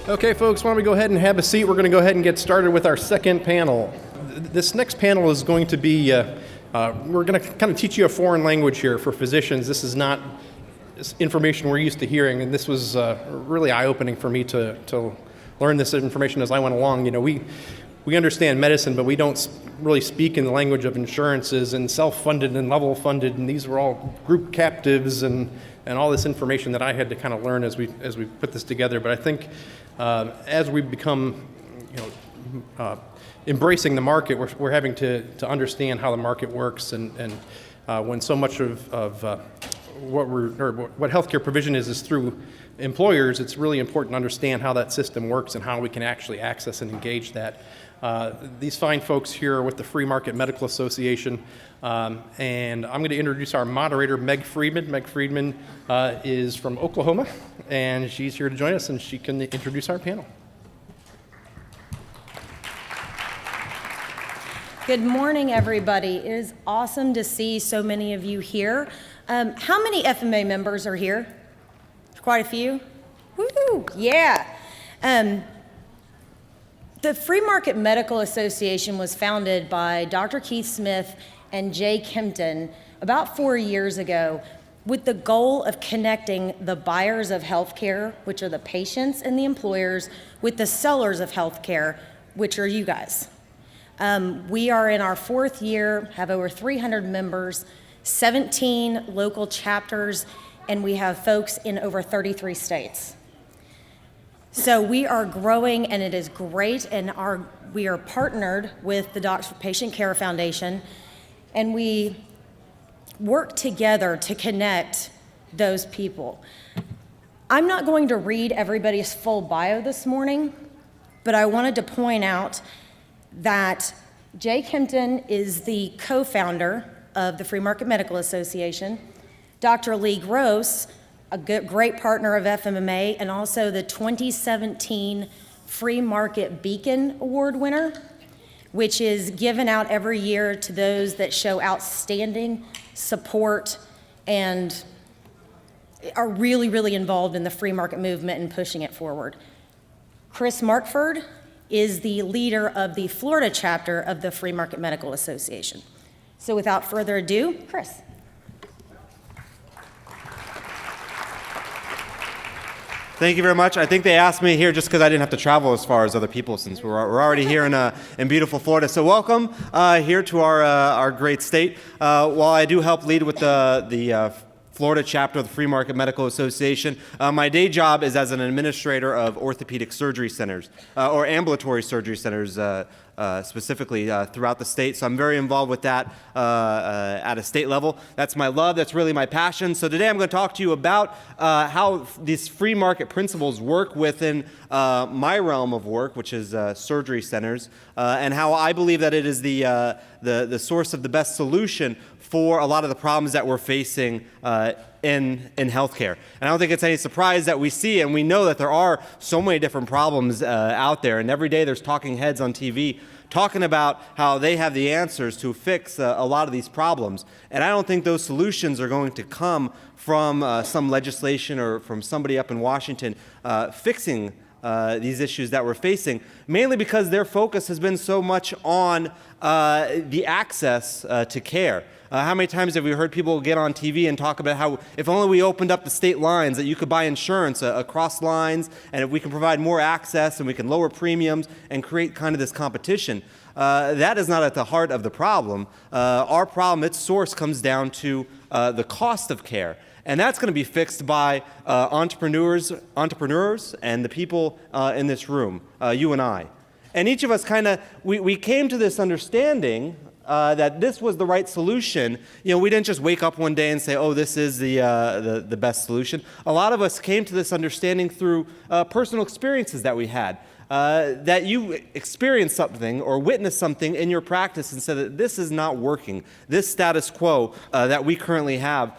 Okay, folks, why don't we go ahead and have a seat? We're going to go ahead and get started with our second panel. This next panel is going to be, we're going to kind of teach you a foreign language here for physicians. This is not information we're used to hearing, and this was really eye-opening for me to learn this information as I went along. You know, we understand medicine, but we don't really speak in the language of insurances and self-funded and level-funded, and these were all group captives and all this information that I had to kind of learn as we put this together. But I think as we become, embracing the market, we're having to understand how the market works, and when so much of what healthcare provision is through employers, it's really important to understand how that system works and how we can actually access and engage that. These fine folks here are with the Free Market Medical Association, and I'm going to introduce our moderator, Meg Friedman. Meg Friedman is from Oklahoma, and she's here to join us, and she can introduce our panel. Good morning, everybody. It is awesome to see so many of you here. How many FMA members are here? Quite a few? Woo! Yeah. The Free Market Medical Association was founded by Dr. Keith Smith and Jay Kempton about 4 years ago with the goal of connecting the buyers of healthcare, which are the patients and the employers, with the sellers of healthcare, which are you guys. We are in our 4th year, have over 300 members, 17 local chapters, and we have folks in over 33 states. So we are growing, and it is great, and we are partnered with the Docs for Patient Care Foundation, and we work together to connect those people. I'm not going to read everybody's full bio this morning, but I wanted to point out that Jay Kempton is the co-founder of the Free Market Medical Association. Dr. Lee Gross, a great partner of FMMA, and also the 2017 Free Market Beacon Award winner, which is given out every year to those that show outstanding support and are really, really involved in the free market movement and pushing it forward. Chris Markford is the leader of the Florida chapter of the Free Market Medical Association. So without further ado, Chris. Thank you very much. I think they asked me here just because I didn't have to travel as far as other people, since we're already here in beautiful Florida. So welcome here to our great state. While I do help lead with the Florida chapter of the Free Market Medical Association, my day job is as an administrator of orthopedic surgery centers, or ambulatory surgery centers specifically throughout the state. So I'm very involved with that at a state level. That's my love. That's really my passion. So today I'm going to talk to you about how these free market principles work within my realm of work, which is surgery centers, and how I believe that it is the source of the best solution for a lot of the problems that we're facing in healthcare. And I don't think it's any surprise that we see and we know that there are so many different problems out there, and every day there's talking heads on TV talking about how they have the answers to fix a lot of these problems. And I don't think those solutions are going to come from some legislation or from somebody up in Washington fixing these issues that we're facing, mainly because their focus has been so much on the access to care. How many times have we heard people get on TV and talk about how if only we opened up the state lines that you could buy insurance across lines, and if we can provide more access and we can lower premiums and create kind of this competition. That is not at the heart of the problem. Our problem, its source comes down to the cost of care. And that's going to be fixed by entrepreneurs and the people in this room, you and I. And each of us we came to this understanding that this was the right solution. You know, we didn't just wake up one day and say, oh, this is the best solution. A lot of us came to this understanding through personal experiences that we had. That you experienced something or witnessed something in your practice and said that this is not working. This status quo that we currently have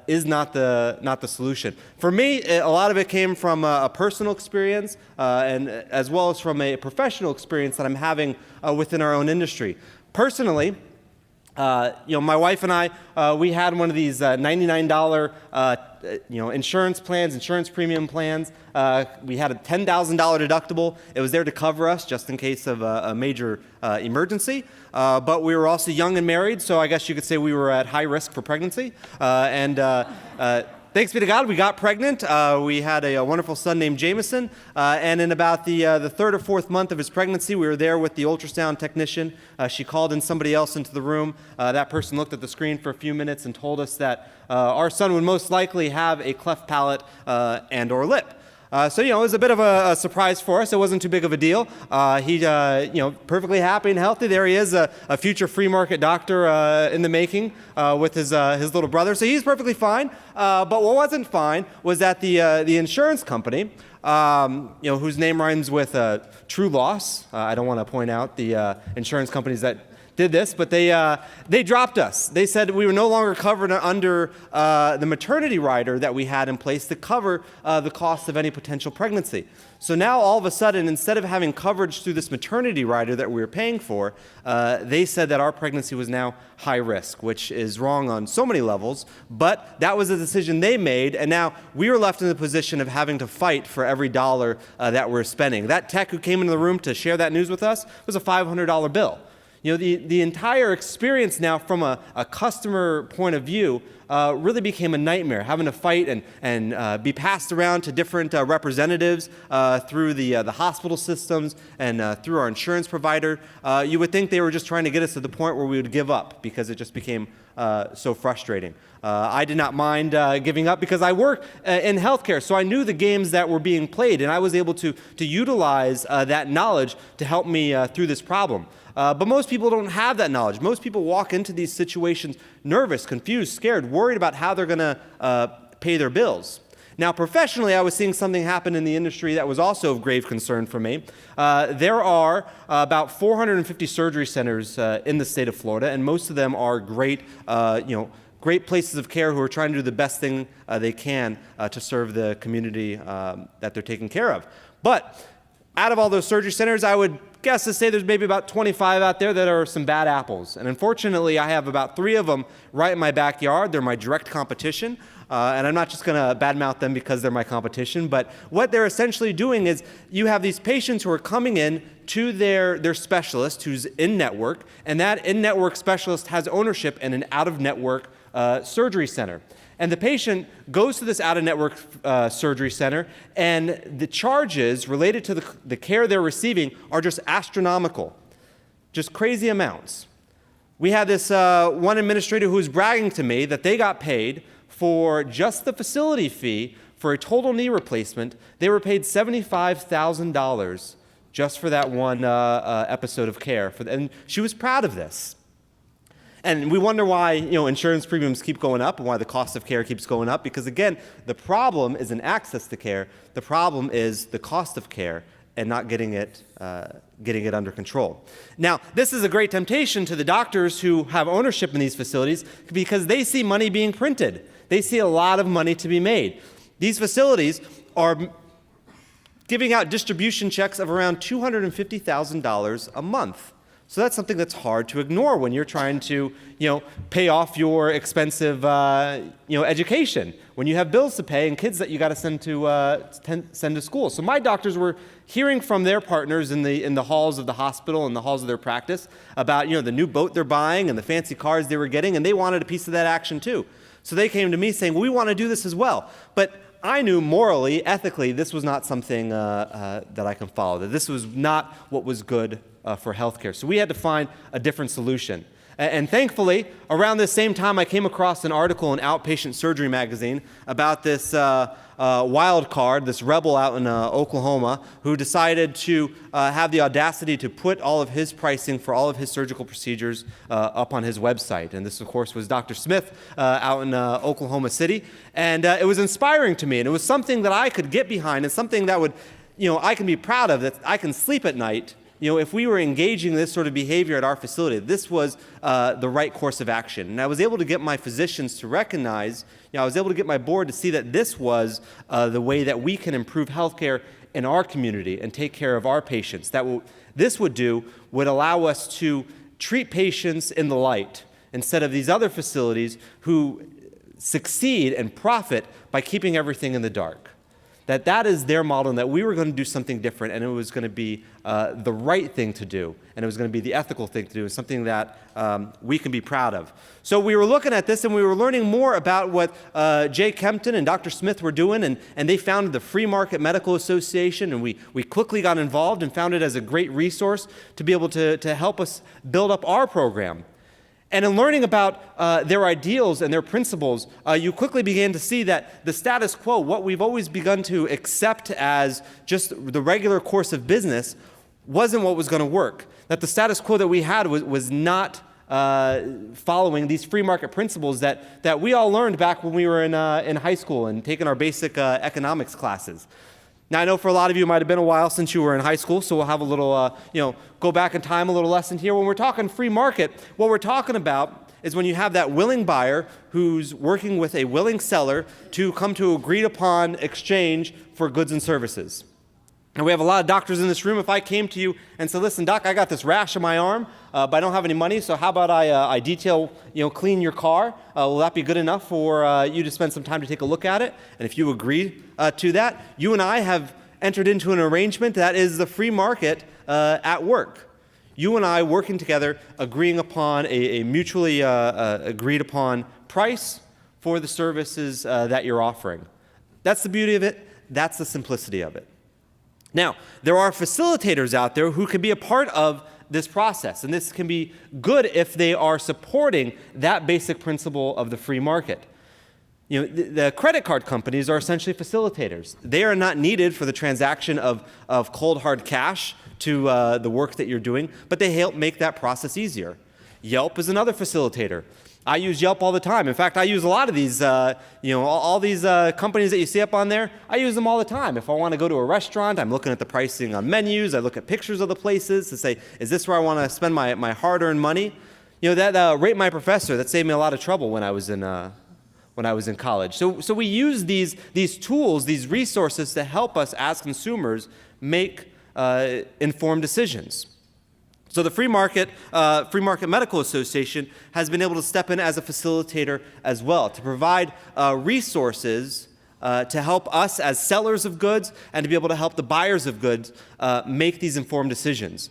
is not the solution. For me, a lot of it came from a personal experience and as well as from a professional experience that I'm having within our own industry. Personally, My wife and I, we had one of these $99, insurance plans, insurance premium plans. We had a $10,000 deductible. It was there to cover us just in case of a major emergency. But we were also young and married, so I guess you could say we were at high risk for pregnancy. Thanks be to God, we got pregnant. We had a wonderful son named Jameson, and in about the third or fourth month of his pregnancy, we were there with the ultrasound technician. She called in somebody else into the room. That person looked at the screen for a few minutes and told us that our son would most likely have a cleft palate and or lip. So, it was a bit of a surprise for us. It wasn't too big of a deal. He, perfectly happy and healthy. There he is, a future free market doctor in the making with his little brother. So he's perfectly fine. But what wasn't fine was that the insurance company, whose name rhymes with true loss. I don't want to point out the insurance companies that did this, but they dropped us. They said we were no longer covered under the maternity rider that we had in place to cover the cost of any potential pregnancy. So now all of a sudden, instead of having coverage through this maternity rider that we were paying for, they said that our pregnancy was now high risk, which is wrong on so many levels, but that was a decision they made, and now we were left in the position of having to fight for every dollar that we're spending. That tech who came into the room to share that news with us was a $500 bill. The entire experience now from a customer point of view really became a nightmare, having to fight and be passed around to different representatives through the hospital systems and through our insurance provider. You would think they were just trying to get us to the point where we would give up because it just became so frustrating. I did not mind giving up because I work in healthcare, so I knew the games that were being played, and I was able to utilize that knowledge to help me through this problem. But most people don't have that knowledge. Most people walk into these situations nervous, confused, scared, worried about how they're going to pay their bills. Now, professionally, I was seeing something happen in the industry that was also of grave concern for me. There are about 450 surgery centers in the state of Florida, and most of them are great, great places of care who are trying to do the best thing they can to serve the community that they're taking care of. But out of all those surgery centers, I would guess to say there's maybe about 25 out there that are some bad apples. And unfortunately, I have about 3 of them right in my backyard. They're my direct competition. And I'm not just going to badmouth them because they're my competition, but what they're essentially doing is you have these patients who are coming in to their specialist who's in-network, and that in-network specialist has ownership in an out-of-network surgery center. And the patient goes to this out-of-network surgery center, and the charges related to the care they're receiving are just astronomical, just crazy amounts. We had this one administrator who was bragging to me that they got paid for just the facility fee for a total knee replacement. They were paid $75,000 just for that one episode of care. And she was proud of this. And we wonder why insurance premiums keep going up and why the cost of care keeps going up, because again, the problem isn't access to care. The problem is the cost of care and not getting it under control. Now, this is a great temptation to the doctors who have ownership in these facilities because they see money being printed. They see a lot of money to be made. These facilities are giving out distribution checks of around $250,000 a month. So that's something that's hard to ignore when you're trying to, pay off your expensive, education. When you have bills to pay and kids that you got to send to school. So my doctors were hearing from their partners in the halls of the hospital and the halls of their practice about, the new boat they're buying and the fancy cars they were getting, and they wanted a piece of that action too. So they came to me saying, well, we want to do this as well. But I knew morally, ethically, this was not something that I can follow, that this was not what was good for healthcare. So we had to find a different solution. And thankfully, around this same time, I came across an article in Outpatient Surgery magazine about this wild card, this rebel out in Oklahoma, who decided to have the audacity to put all of his pricing for all of his surgical procedures up on his website. And this, of course, was Dr. Smith out in Oklahoma City. And it was inspiring to me, and it was something that I could get behind and something that would, I can be proud of, that I can sleep at night. If we were engaging this sort of behavior at our facility, this was the right course of action. And I was able to get my physicians to recognize, I was able to get my board to see that this was the way that we can improve healthcare in our community and take care of our patients. This would allow us to treat patients in the light instead of these other facilities who succeed and profit by keeping everything in the dark. That is their model, and that we were going to do something different, and it was going to be the right thing to do, and it was going to be the ethical thing to do, and something that we can be proud of. So we were looking at this, and we were learning more about what Jay Kempton and Dr. Smith were doing, and they founded the Free Market Medical Association, and we quickly got involved and found it as a great resource to be able to help us build up our program. And in learning about their ideals and their principles, you quickly began to see that the status quo, what we've always begun to accept as just the regular course of business, wasn't what was going to work. That the status quo that we had was not following these free market principles that we all learned back when we were in high school and taking our basic economics classes. Now, I know for a lot of you, it might have been a while since you were in high school, so we'll have a little, go back in time, a little lesson here. When we're talking free market, what we're talking about is when you have that willing buyer who's working with a willing seller to come to agreed upon exchange for goods and services. And we have a lot of doctors in this room. If I came to you and said, listen, doc, I got this rash on my arm, but I don't have any money, so how about I detail, clean your car? Will that be good enough for you to spend some time to take a look at it? And if you agree to that, you and I have entered into an arrangement that is the free market at work. You and I working together, agreeing upon a mutually agreed upon price for the services that you're offering. That's the beauty of it. That's the simplicity of it. Now, there are facilitators out there who can be a part of this process, and this can be good if they are supporting that basic principle of the free market. The credit card companies are essentially facilitators. They are not needed for the transaction of cold hard cash to the work that you're doing, but they help make that process easier. Yelp is another facilitator. I use Yelp all the time. In fact, I use a lot of these, all these companies that you see up on there. I use them all the time. If I want to go to a restaurant, I'm looking at the pricing on menus. I look at pictures of the places to say, is this where I want to spend my hard-earned money? That Rate My Professor, that saved me a lot of trouble when I was in college. So we use these tools, these resources to help us as consumers make informed decisions. So the Free Market Medical Association has been able to step in as a facilitator as well, to provide resources to help us as sellers of goods and to be able to help the buyers of goods make these informed decisions.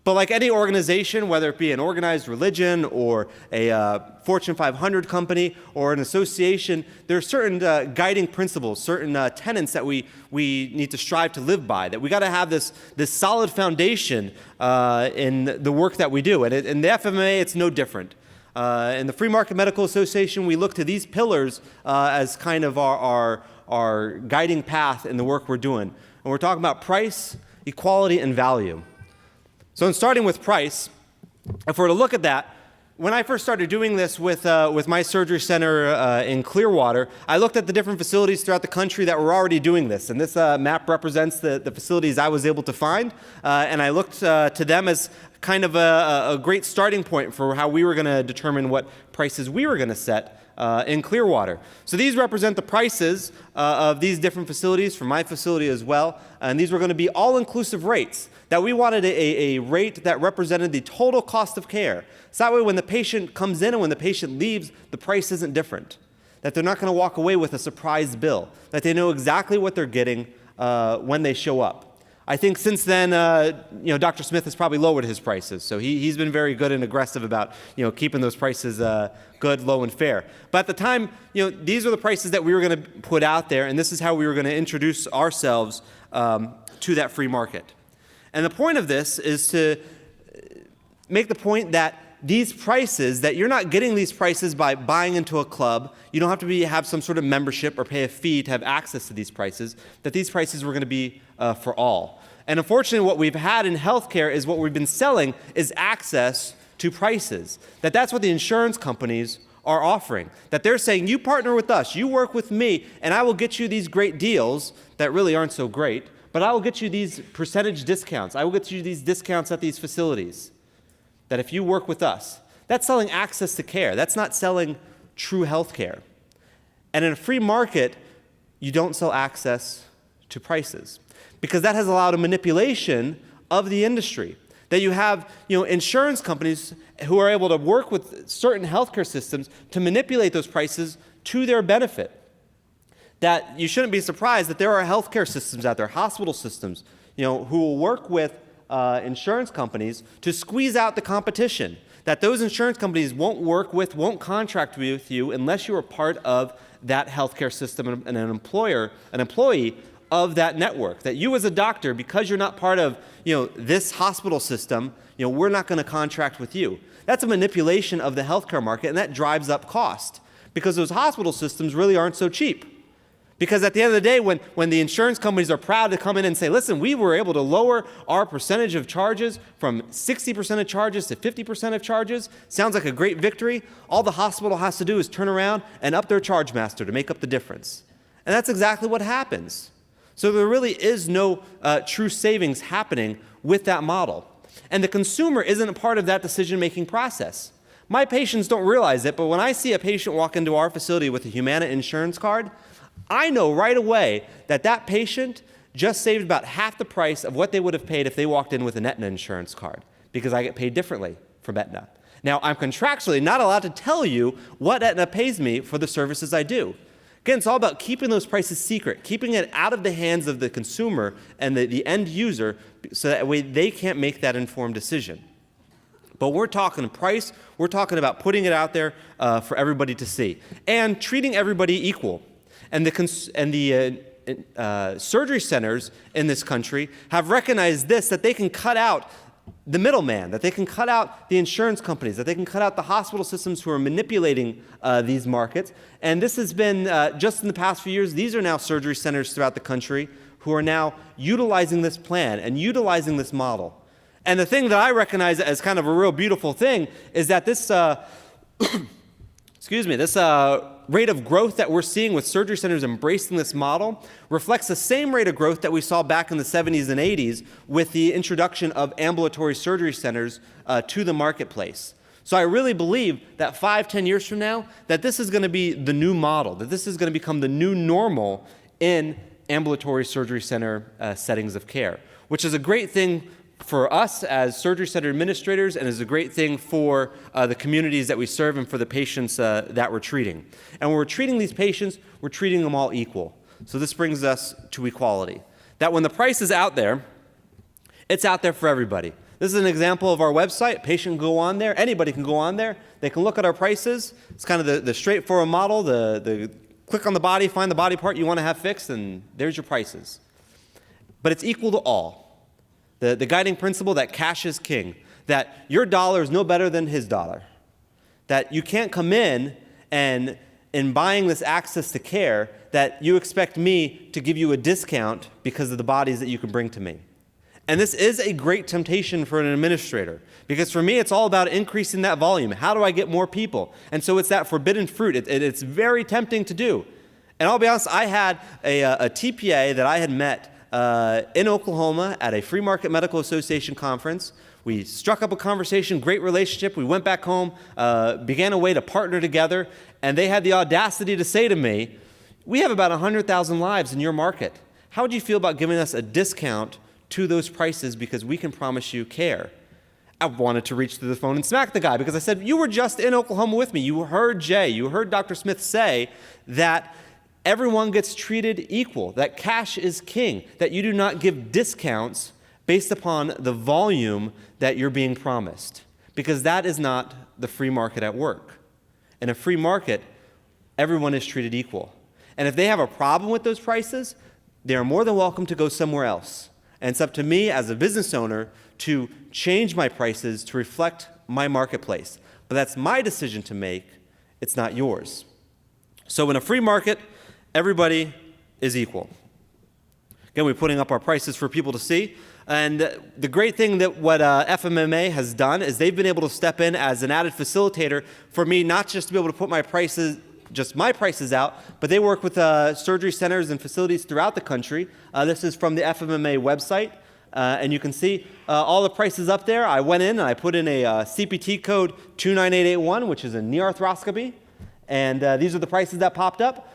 But like any organization, whether it be an organized religion or a Fortune 500 company or an association, there are certain guiding principles, certain tenets that we need to strive to live by, that we got to have this solid foundation in the work that we do. And in the FMA, it's no different. In the Free Market Medical Association, we look to these pillars as kind of our guiding path in the work we're doing. And we're talking about price, equality, and value. So in starting with price, if we're to look at that, when I first started doing this with my surgery center in Clearwater, I looked at the different facilities throughout the country that were already doing this. And this map represents the facilities I was able to find. And I looked to them as kind of a great starting point for how we were going to determine what prices we were going to set in Clearwater. So these represent the prices of these different facilities, from my facility as well. And these were going to be all-inclusive rates, that we wanted a rate that represented the total cost of care. So that way when the patient comes in and when the patient leaves, the price isn't different. That they're not going to walk away with a surprise bill. That they know exactly what they're getting when they show up. I think since then, Dr. Smith has probably lowered his prices. So he's been very good and aggressive about, keeping those prices good, low, and fair. But at the time, these are the prices that we were going to put out there, and this is how we were going to introduce ourselves to that free market. And the point of this is to make the point that these prices, that you're not getting these prices by buying into a club. You don't have to have some sort of membership or pay a fee to have access to these prices, that these prices were going to be for all. And unfortunately, what we've had in healthcare is what we've been selling is access to prices. That's what the insurance companies are offering. That they're saying, you partner with us, you work with me, and I will get you these great deals that really aren't so great, but I will get you these percentage discounts. I will get you these discounts at these facilities. That if you work with us, that's selling access to care. That's not selling true health care. And in a free market, you don't sell access to prices, because that has allowed a manipulation of the industry. that you have insurance companies who are able to work with certain healthcare systems to manipulate those prices to their benefit. That you shouldn't be surprised that there are healthcare systems out there, hospital systems, who will work with insurance companies to squeeze out the competition. That those insurance companies won't contract with you unless you are part of that healthcare system and an employee of that network. That you as a doctor, because you're not part of this hospital system, we're not going to contract with you. That's a manipulation of the healthcare market, and that drives up cost because those hospital systems really aren't so cheap. Because at the end of the day, when the insurance companies are proud to come in and say, listen, we were able to lower our percentage of charges from 60% of charges to 50% of charges, sounds like a great victory. All the hospital has to do is turn around and up their charge master to make up the difference. And that's exactly what happens. So there really is no true savings happening with that model. And the consumer isn't a part of that decision-making process. My patients don't realize it, but when I see a patient walk into our facility with a Humana insurance card, I know right away that that patient just saved about half the price of what they would have paid if they walked in with an Aetna insurance card, because I get paid differently from Aetna. Now, I'm contractually not allowed to tell you what Aetna pays me for the services I do. Again, it's all about keeping those prices secret, keeping it out of the hands of the consumer and the end user so that way they can't make that informed decision. But we're talking price, we're talking about putting it out there for everybody to see and treating everybody equal. And the surgery centers in this country have recognized this, that they can cut out the middleman, that they can cut out the insurance companies, that they can cut out the hospital systems who are manipulating these markets. And this has been, just in the past few years, these are now surgery centers throughout the country who are now utilizing this plan and utilizing this model. And the thing that I recognize as kind of a real beautiful thing is that this, this rate of growth that we're seeing with surgery centers embracing this model reflects the same rate of growth that we saw back in the 70s and 80s with the introduction of ambulatory surgery centers to the marketplace. So I really believe that 5-10 years from now, that this is going to be the new model, that this is going to become the new normal in ambulatory surgery center settings of care, which is a great thing for us as surgery center administrators, and is a great thing for the communities that we serve and for the patients that we're treating. And when we're treating these patients, we're treating them all equal. So this brings us to equality. That when the price is out there, it's out there for everybody. This is an example of our website. A patient can go on there. Anybody can go on there. They can look at our prices. It's kind of the straightforward model. The click on the body, find the body part you want to have fixed, and there's your prices. But it's equal to all. The guiding principle that cash is king, that your dollar is no better than his dollar, that you can't come in and in buying this access to care, that you expect me to give you a discount because of the bodies that you can bring to me. And this is a great temptation for an administrator, because for me, it's all about increasing that volume. How do I get more people? And so it's that forbidden fruit. It's very tempting to do. And I'll be honest, I had a TPA that I had met in Oklahoma at a Free Market Medical Association conference. We struck up a conversation, great relationship. We went back home, began a way to partner together, and they had the audacity to say to me, we have about 100,000 lives in your market. How would you feel about giving us a discount to those prices because we can promise you care? I wanted to reach through the phone and smack the guy because I said, you were just in Oklahoma with me. You heard Jay, you heard Dr. Smith say that everyone gets treated equal, that cash is king, that you do not give discounts based upon the volume that you're being promised, because that is not the free market at work. In a free market, everyone is treated equal. And if they have a problem with those prices, they are more than welcome to go somewhere else. And it's up to me as a business owner to change my prices to reflect my marketplace. But that's my decision to make. It's not yours. So in a free market, everybody is equal. Again, we're putting up our prices for people to see. And the great thing that what FMMA has done is they've been able to step in as an added facilitator for me, not just to be able to put my prices out, but they work with surgery centers and facilities throughout the country. This is from the FMMA website. And you can see all the prices up there. I went in and I put in a CPT code 29881, which is a knee arthroscopy. And these are the prices that popped up.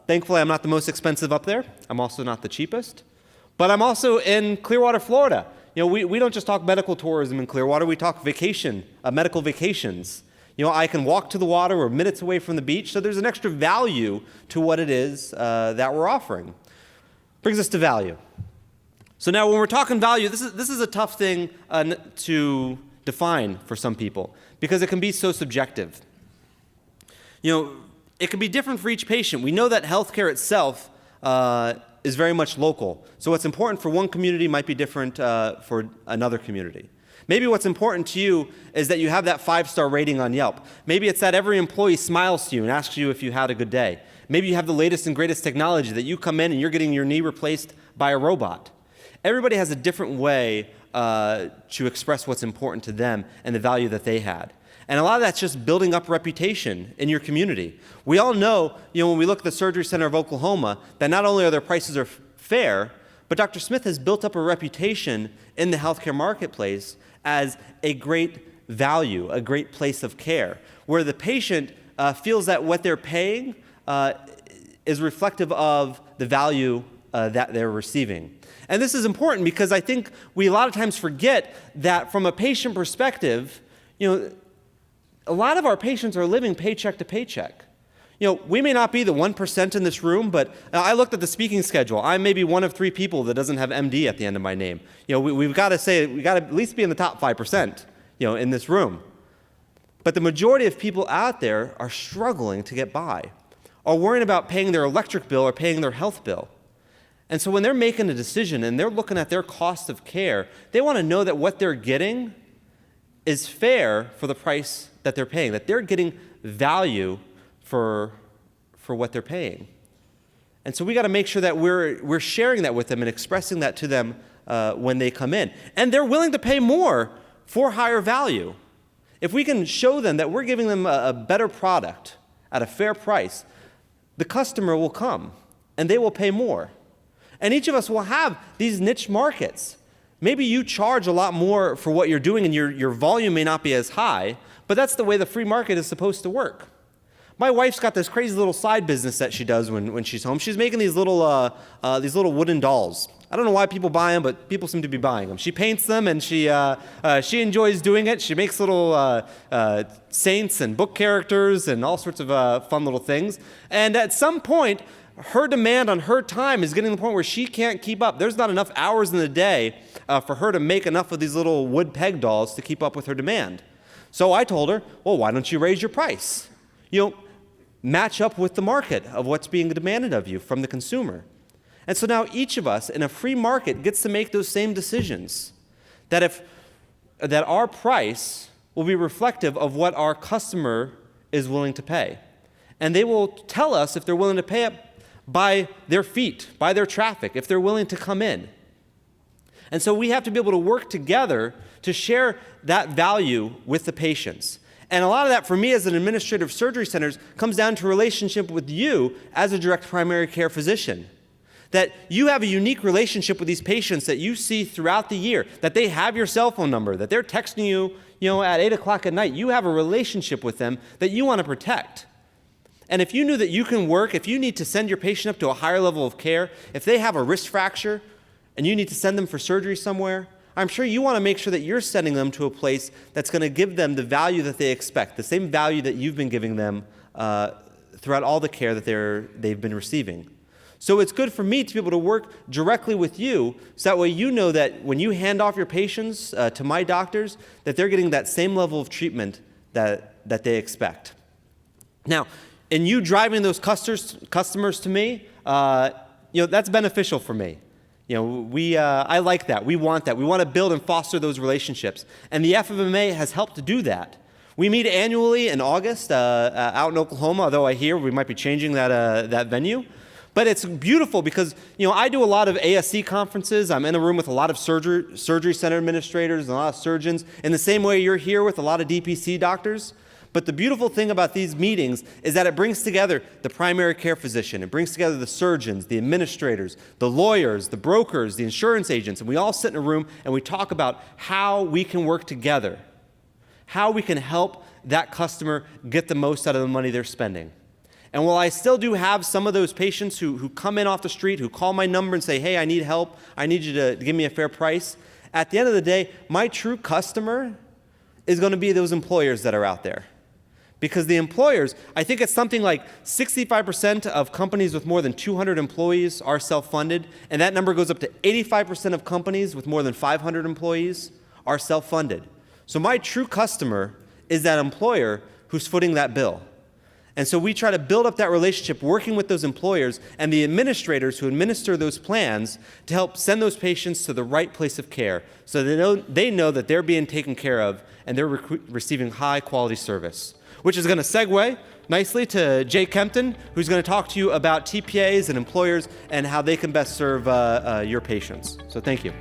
Thankfully, I'm not the most expensive up there. I'm also not the cheapest. But I'm also in Clearwater, Florida. we don't just talk medical tourism in Clearwater, we talk medical vacations. I can walk to the water, we're minutes away from the beach, so there's an extra value to what it is that we're offering. Brings us to value. So now when we're talking value, this is a tough thing to define for some people because it can be so subjective. It can be different for each patient. We know that healthcare itself is very much local. So what's important for one community might be different for another community. Maybe what's important to you is that you have that 5-star rating on Yelp. Maybe it's that every employee smiles to you and asks you if you had a good day. Maybe you have the latest and greatest technology that you come in and you're getting your knee replaced by a robot. Everybody has a different way to express what's important to them and the value that they had. And a lot of that's just building up reputation in your community. We all know, when we look at the Surgery Center of Oklahoma, that not only are their prices fair, but Dr. Smith has built up a reputation in the healthcare marketplace as a great value, a great place of care, where the patient feels that what they're paying is reflective of the value that they're receiving. And this is important because I think we a lot of times forget that from a patient perspective, a lot of our patients are living paycheck to paycheck. We may not be the 1% in this room, but I looked at the speaking schedule. I'm maybe one of 3 people that doesn't have MD at the end of my name. We've got to at least be in the top 5%, in this room. But the majority of people out there are struggling to get by, or worrying about paying their electric bill or paying their health bill. And so when they're making a decision and they're looking at their cost of care, they want to know that what they're getting is fair for the price that they're paying, that they're getting value for what they're paying. And so we got to make sure that we're sharing that with them and expressing that to them when they come in. And they're willing to pay more for higher value. If we can show them that we're giving them a better product at a fair price, the customer will come and they will pay more. And each of us will have these niche markets. Maybe you charge a lot more for what you're doing and your volume may not be as high, but that's the way the free market is supposed to work. My wife's got this crazy little side business that she does when she's home. She's making these little wooden dolls. I don't know why people buy them, but people seem to be buying them. She paints them, and she enjoys doing it. She makes little saints and book characters and all sorts of fun little things. And at some point, her demand on her time is getting to the point where she can't keep up. There's not enough hours in the day for her to make enough of these little wood peg dolls to keep up with her demand. So I told her, well, why don't you raise your price? Match up with the market of what's being demanded of you from the consumer. And so now each of us in a free market gets to make those same decisions. That our price will be reflective of what our customer is willing to pay. And they will tell us if they're willing to pay it by their feet, by their traffic, if they're willing to come in. And so we have to be able to work together to share that value with the patients. And a lot of that for me as an administrator of surgery centers comes down to a relationship with you as a direct primary care physician. That you have a unique relationship with these patients that you see throughout the year, that they have your cell phone number, that they're texting you, at 8 o'clock at night. You have a relationship with them that you want to protect. And if you knew that you can work, if you need to send your patient up to a higher level of care, if they have a wrist fracture and you need to send them for surgery somewhere, I'm sure you want to make sure that you're sending them to a place that's going to give them the value that they expect, the same value that you've been giving them throughout all the care that they've been receiving. So it's good for me to be able to work directly with you, so that way you know that when you hand off your patients to my doctors, that they're getting that same level of treatment that they expect. Now, in you driving those customers to me, that's beneficial for me. I like that. We want that. We want to build and foster those relationships. And the FMMA has helped to do that. We meet annually in August out in Oklahoma, although I hear we might be changing that venue. But it's beautiful because, I do a lot of ASC conferences. I'm in a room with a lot of surgery center administrators and a lot of surgeons, in the same way you're here with a lot of DPC doctors. But the beautiful thing about these meetings is that it brings together the primary care physician. It brings together the surgeons, the administrators, the lawyers, the brokers, the insurance agents, and we all sit in a room and we talk about how we can work together, how we can help that customer get the most out of the money they're spending. And while I still do have some of those patients who come in off the street, who call my number and say, hey, I need help, I need you to give me a fair price, At the end of the day, my true customer is going to be those employers that are out there. Because the employers, I think it's something like 65% of companies with more than 200 employees are self-funded, and that number goes up to 85% of companies with more than 500 employees are self-funded. So my true customer is that employer who's footing that bill. And so we try to build up that relationship working with those employers and the administrators who administer those plans to help send those patients to the right place of care so they know that they're being taken care of and they're receiving high quality service. Which is going to segue nicely to Jay Kempton, who's going to talk to you about TPAs and employers and how they can best serve your patients. So thank you.